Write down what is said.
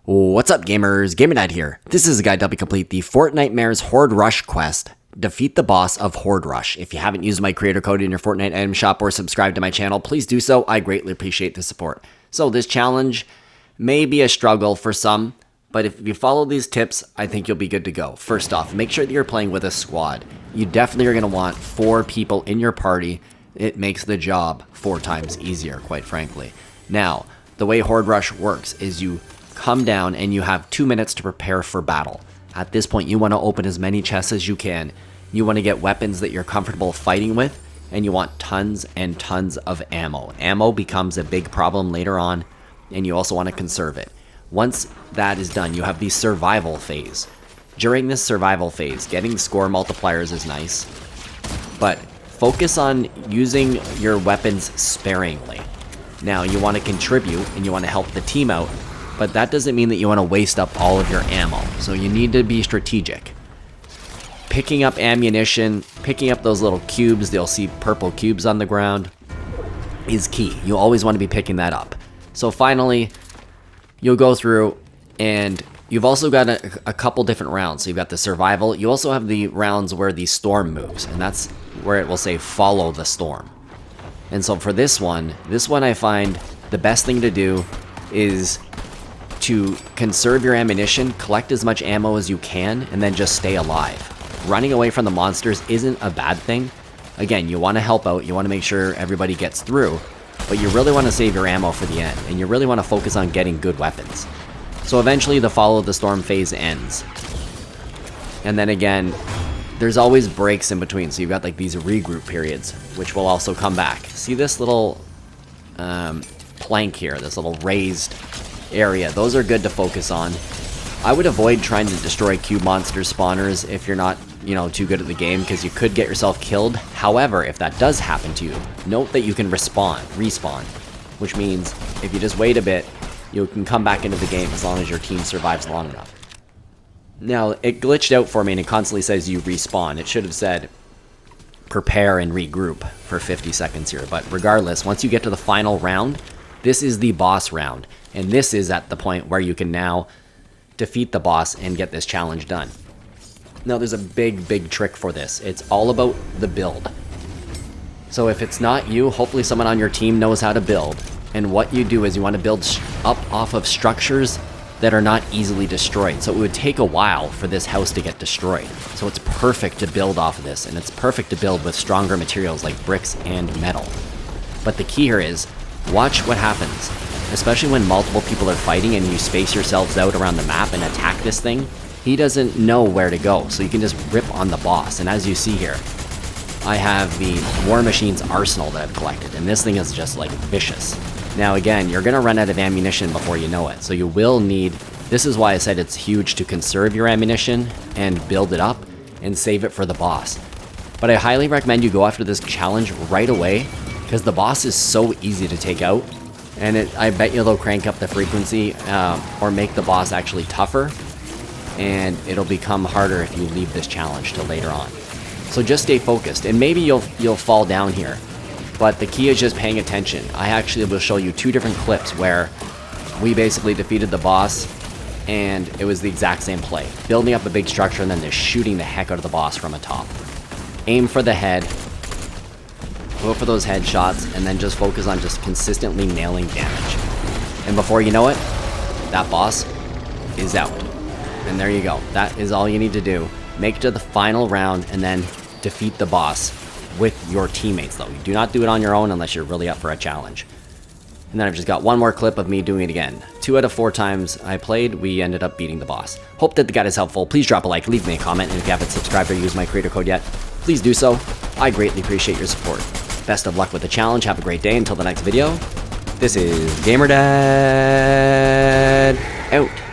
What's up, gamers? GamerDad here. This is a guide to help you complete the Fortnitemares Horde Rush quest. Defeat the boss of Horde Rush. If you haven't used my creator code in your Fortnite item shop or subscribed to my channel, please do so. I greatly appreciate the support. So this challenge may be a struggle for some, but if you follow these tips, I think you'll be good to go. First off, make sure that you're playing with a squad. You definitely are going to want 4 people in your party. It makes the job 4 times easier, quite frankly. Now, the way Horde Rush works is you come down and you have 2 minutes to prepare for battle. At this point, you want to open as many chests as you can. You want to get weapons that you're comfortable fighting with, and you want tons and tons of ammo. Ammo becomes a big problem later on, and you also want to conserve it. Once that is done, you have the survival phase. During this survival phase, getting score multipliers is nice, but focus on using your weapons sparingly. Now, you want to contribute and you want to help the team out, but that doesn't mean that you want to waste up all of your ammo. So you need to be strategic. Picking up ammunition, picking up those little cubes, you'll see purple cubes on the ground, is key. You always want to be picking that up. So finally, you'll go through and you've also got a couple different rounds. So you've got the survival. You also have the rounds where the storm moves, and that's where it will say follow the storm. And so for this one I find the best thing to do is to conserve your ammunition, collect as much ammo as you can, and then just stay alive. Running away from the monsters isn't a bad thing. Again, you want to help out, you want to make sure everybody gets through, but you really want to save your ammo for the end, and you really want to focus on getting good weapons. So eventually the follow the storm phase ends. And then again, there's always breaks in between, so you've got like these regroup periods, which will also come back. See this little plank here, this little raised area? Those are good to focus on. I would avoid trying to destroy cube monster spawners if you're not, too good at the game, because you could get yourself killed. However, if that does happen to you, note that you can respawn, which means if you just wait a bit, you can come back into the game as long as your team survives long enough. Now, it glitched out for me and it constantly says you respawn. It should have said prepare and regroup for 50 seconds here. But regardless, once you get to the final round, this is the boss round. And this is at the point where you can now defeat the boss and get this challenge done. Now, there's a big trick for this. It's all about the build. So if it's not you, hopefully someone on your team knows how to build. And what you do is you want to build up off of structures that are not easily destroyed. So it would take a while for this house to get destroyed. So it's perfect to build off of this, and it's perfect to build with stronger materials like bricks and metal. But the key here is, watch what happens. Especially when multiple people are fighting and you space yourselves out around the map and attack this thing, he doesn't know where to go, so you can just rip on the boss. And as you see here, I have the War Machine's arsenal that I've collected, and this thing is just like vicious. Now again, you're gonna run out of ammunition before you know it, so you will need, this is why I said it's huge to conserve your ammunition and build it up and save it for the boss. But I highly recommend you go after this challenge right away, because the boss is so easy to take out, and I bet you they'll crank up the frequency or make the boss actually tougher, and it'll become harder if you leave this challenge till later on. So just stay focused, and maybe you'll fall down here. But the key is just paying attention. I actually will show you 2 different clips where we basically defeated the boss and it was the exact same play. Building up a big structure and then just shooting the heck out of the boss from atop. Aim for the head, go for those headshots, and then just focus on just consistently nailing damage. And before you know it, that boss is out. And there you go. That is all you need to do. Make it to the final round and then defeat the boss with your teammates, though. You do not do it on your own unless you're really up for a challenge. And then I've just got one more clip of me doing it again. 2 out of 4 times I played, we ended up beating the boss. Hope that the guide is helpful. Please drop a like, leave me a comment, and if you haven't subscribed or used my creator code yet, please do so. I greatly appreciate your support. Best of luck with the challenge. Have a great day. Until the next video, this is GamerDad out.